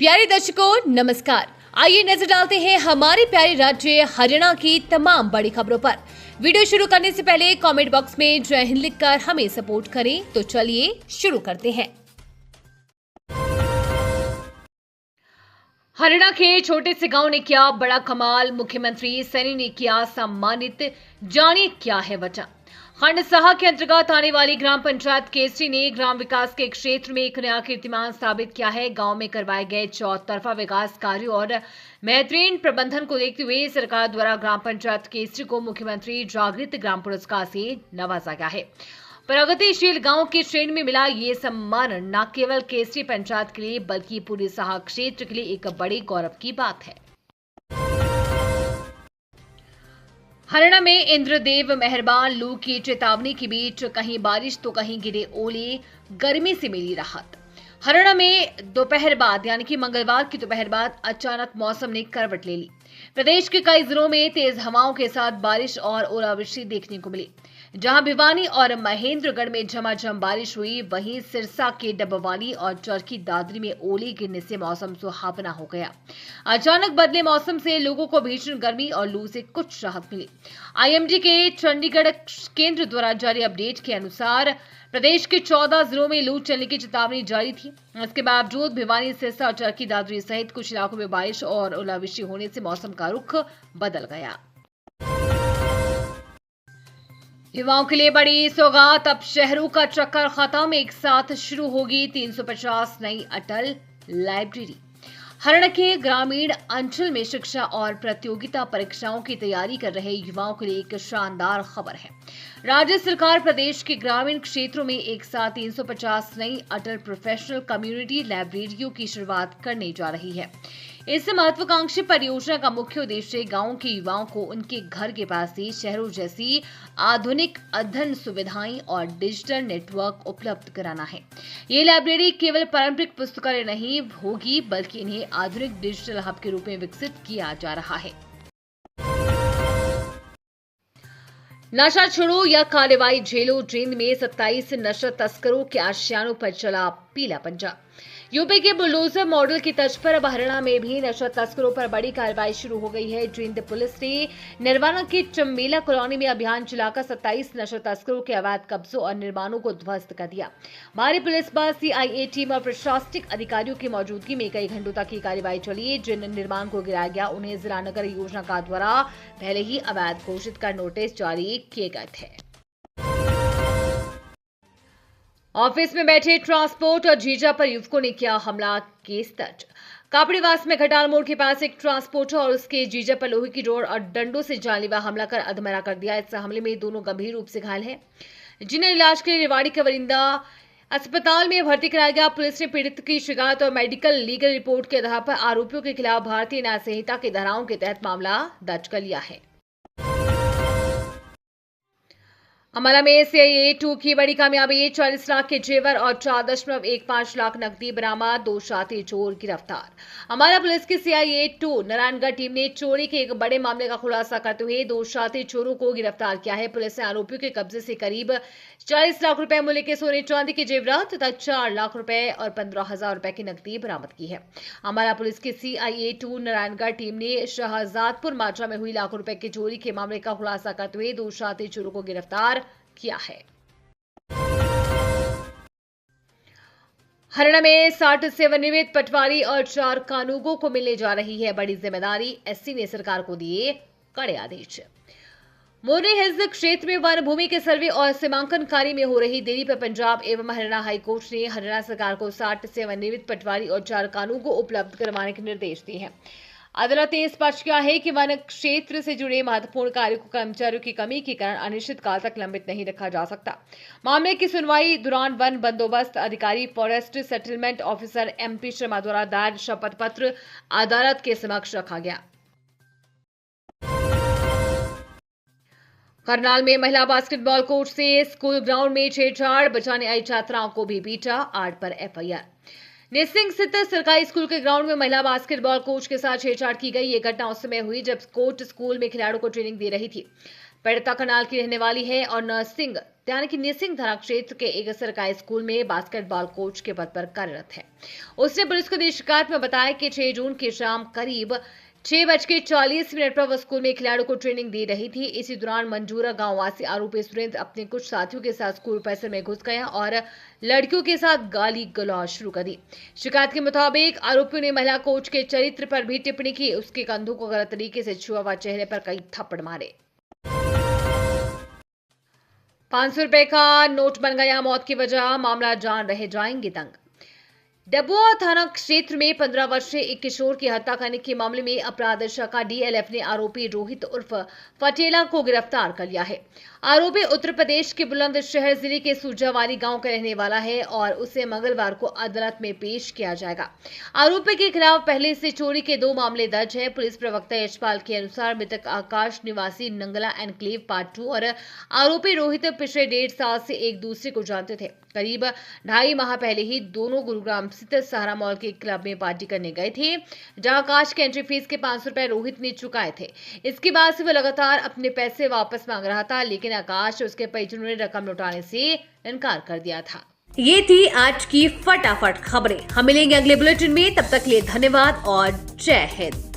प्यारे दर्शकों नमस्कार। आइए नजर डालते हैं हमारे प्यारे राज्य हरियाणा की तमाम बड़ी खबरों पर। वीडियो शुरू करने से पहले कमेंट बॉक्स में जय हिंद लिखकर हमें सपोर्ट करें। तो चलिए शुरू करते हैं। हरियाणा के छोटे से गांव ने किया बड़ा कमाल, मुख्यमंत्री सैनी ने किया सम्मानित। जानिए क्या है वजह। खंड साहा के अंतर्गत आने वाली ग्राम पंचायत केसरी ने ग्राम विकास के क्षेत्र में एक नया कीर्तिमान स्थापित किया है। गांव में करवाए गए चौतरफा विकास कार्यों और बेहतरीन प्रबंधन को देखते हुए सरकार द्वारा ग्राम पंचायत केसरी को मुख्यमंत्री जागृत ग्राम पुरस्कार से नवाजा गया है। प्रगतिशील गांव की श्रेणी में मिला ये सम्मान न केवल केसरी पंचायत के लिए बल्कि पूरे साहा क्षेत्र के लिए एक बड़े गौरव की बात है। हरियाणा में इंद्रदेव मेहरबान, लू की चेतावनी के बीच कहीं बारिश तो कहीं गिरे ओले, गर्मी से मिली राहत। हरियाणा में दोपहर बाद यानी कि मंगलवार की दोपहर बाद अचानक मौसम ने करवट ले ली। प्रदेश के कई जिलों में तेज हवाओं के साथ बारिश और ओलावृष्टि देखने को मिली। जहां भिवानी और महेंद्रगढ़ में झमाझम बारिश हुई, वहीं सिरसा के डबवाली और चरखी दादरी में ओले गिरने से मौसम सुहावना हो गया। अचानक बदले मौसम से लोगों को भीषण गर्मी और लू से कुछ राहत मिली। आईएमडी के चंडीगढ़ केंद्र द्वारा जारी अपडेट के अनुसार प्रदेश के 14 जिलों में लू चलने की चेतावनी जारी थी। इसके बावजूद भिवानी, सिरसा और चरखी दादरी सहित कुछ इलाकों में बारिश और ओलावृष्टि होने से मौसम का रुख बदल गया। युवाओं के लिए बड़ी सौगात, अब शहरों का चक्कर खत्म, एक साथ शुरू होगी 350 नई अटल लाइब्रेरी। हरियाणा के ग्रामीण अंचल में शिक्षा और प्रतियोगिता परीक्षाओं की तैयारी कर रहे युवाओं के लिए एक शानदार खबर है। राज्य सरकार प्रदेश के ग्रामीण क्षेत्रों में एक साथ 350 नई अटल प्रोफेशनल कम्युनिटी लाइब्रेरियों की शुरुआत करने जा रही है। इस महत्वाकांक्षी परियोजना का मुख्य उद्देश्य गांवों के युवाओं को उनके घर के पास ही शहरों जैसी आधुनिक अध्ययन सुविधाएं और डिजिटल नेटवर्क उपलब्ध कराना है। ये लाइब्रेरी केवल पारंपरिक पुस्तकालय नहीं होगी, बल्कि इन्हें आधुनिक डिजिटल हब के रूप में विकसित किया जा रहा है। नशा छोड़ो या कार्रवाई झेलो, जींद में 27 नशा तस्करों के आशियानों पर चला पीला पंजा। यूपी के बुलडोजर मॉडल की तर्ज पर अब हरियाणा में भी नशा तस्करों पर बड़ी कार्रवाई शुरू हो गई है। जींद पुलिस ने निर्वाणा की चमेला कॉलोनी में अभियान चलाकर 27 नशा तस्करों के अवैध कब्जों और निर्माणों को ध्वस्त कर दिया। भारी पुलिस बल, सीआईए टीम और प्रशासनिक अधिकारियों की मौजूदगी में कई घंटों तक की कार्रवाई चली। जिन निर्माण को गिराया गया उन्हें जिला नगर योजना कार्ड द्वारा पहले ही अवैध घोषित कर नोटिस जारी किए गए थे। ऑफिस में बैठे ट्रांसपोर्ट और जीजा पर युवकों ने किया हमला, केस दर्ज। कापड़ीवास में घटाल मोड़ के पास एक ट्रांसपोर्टर और उसके जीजा पर लोहे की रोड और डंडों से जानलेवा हमला कर अधमरा कर दिया। इस हमले में दोनों गंभीर रूप से घायल हैं, जिन्हें इलाज के लिए रेवाड़ी के वरिंदा अस्पताल में भर्ती कराया गया। पुलिस ने पीड़ित की शिकायत और मेडिकल लीगल रिपोर्ट के आधार पर आरोपियों के खिलाफ भारतीय न्याय संहिता की धाराओं के तहत मामला दर्ज कर लिया है। अमला में सीआईए 2 की बड़ी कामयाबी, 40 लाख के जेवर और 4.15 लाख नकदी बरामद, 2 शातिर चोर गिरफ्तार। अमला पुलिस की सीआईए 2 नारायणगढ़ टीम ने चोरी के एक बड़े मामले का खुलासा करते हुए 2 शातिर चोरों को गिरफ्तार किया है। पुलिस ने आरोपियों के कब्जे से करीब 40 लाख रुपए मूल्य के सोने चांदी के जेवरात तथा 4 लाख रुपए और 15,000 रुपए की नकदी बरामद की है। अमला पुलिस की सीआईए 2 नारायणगढ़ टीम ने शाहजादपुर माजरा में हुई लाखों रुपए की चोरी के मामले का खुलासा करते हुए 2 शातिर चोरों को गिरफ्तार किया है। हरियाणा में 60 सेवानिवृत्त पटवारी और 4 कानूनगों को मिलने जा रही है बड़ी जिम्मेदारी। एससी ने सरकार को दिए कड़े आदेश। मोरनी हिल्स क्षेत्र में वन भूमि के सर्वे और सीमांकन कार्य में हो रही देरी पर पंजाब एवं हरियाणा हाईकोर्ट ने हरियाणा सरकार को 60 सेवानिवृत्त पटवारी और 4 कानूनगो उपलब्ध करवाने के निर्देश दिए हैं। अदालत ने स्पष्ट किया है कि वन क्षेत्र से जुड़े महत्वपूर्ण कार्यों को कर्मचारियों की कमी के कारण अनिश्चित काल तक लंबित नहीं रखा जा सकता। मामले की सुनवाई दौरान वन बंदोबस्त अधिकारी, forest settlement officer MP Sharma द्वारा दायर शपथ पत्र अदालत के समक्ष रखा गया। करनाल में महिला बास्केटबॉल कोच से स्कूल ग्राउंड में छेड़छाड़, बचाने आई छात्राओं को भी पीटा, 8 पर एफआईआर। निसिंग स्थित सरकारी स्कूल के ग्राउंड में महिला बास्केटबॉल कोच के साथ छेड़छाड़ की गई। ये घटना उस समय हुई जब कोच स्कूल में खिलाड़ियों को ट्रेनिंग दे रही थी। पीड़िता करनाल की रहने वाली है और नरसिंह यानी कि निसिंग थाना क्षेत्र के एक सरकारी स्कूल में बास्केटबॉल कोच के पद पर कार्यरत है। उसने पुलिस को दी शिकायत में बताया कि 6 जून की शाम करीब 6:40 पर वह स्कूल में खिलाड़ियों को ट्रेनिंग दे रही थी। इसी दौरान मंजूरा गांव वासी आरोपी सुरेंद्र अपने कुछ साथियों के साथ स्कूल परिसर में घुस गया और लड़कियों के साथ गाली गलौज शुरू कर दी। शिकायत के मुताबिक आरोपियों ने महिला कोच के चरित्र पर भी टिप्पणी की, उसके कंधों को गलत तरीके से छुआ व चेहरे पर कई थप्पड़ मारे। 500 रुपए का नोट बन गया मौत की वजह, मामला जान रहे जाएंगे दंग। डबुआ थाना क्षेत्र में 15 वर्षीय एक किशोर की हत्या करने के मामले में अपराध शाखा डीएलएफ ने आरोपी रोहित उर्फ पटेला को गिरफ्तार कर लिया है। आरोपी उत्तर प्रदेश के बुलंदशहर जिले के सुजावारी गांव का रहने वाला है और उसे मंगलवार को अदालत में पेश किया जाएगा। आरोपी के खिलाफ पहले से चोरी के 2 मामले दर्ज है। पुलिस प्रवक्ता यशपाल के अनुसार मृतक आकाश निवासी नंगला एनक्लेव पार्ट 2 और आरोपी रोहित पिछले 1.5 साल से एक दूसरे को जानते थे। करीब 2.5 माह पहले ही दोनों गुरुग्राम स्थित सहारा मॉल के क्लब में पार्टी करने गए थे, जहां आकाश के एंट्री फीस के 500 रुपए रोहित ने चुकाए थे। इसके बाद से वह लगातार अपने पैसे वापस मांग रहा था, लेकिन आकाश और उसके परिजनों ने रकम लौटाने से इनकार कर दिया था। ये थी आज की फटाफट खबरें। हम मिलेंगे अगले बुलेटिन में, तब तक के लिए धन्यवाद और जय हिंद।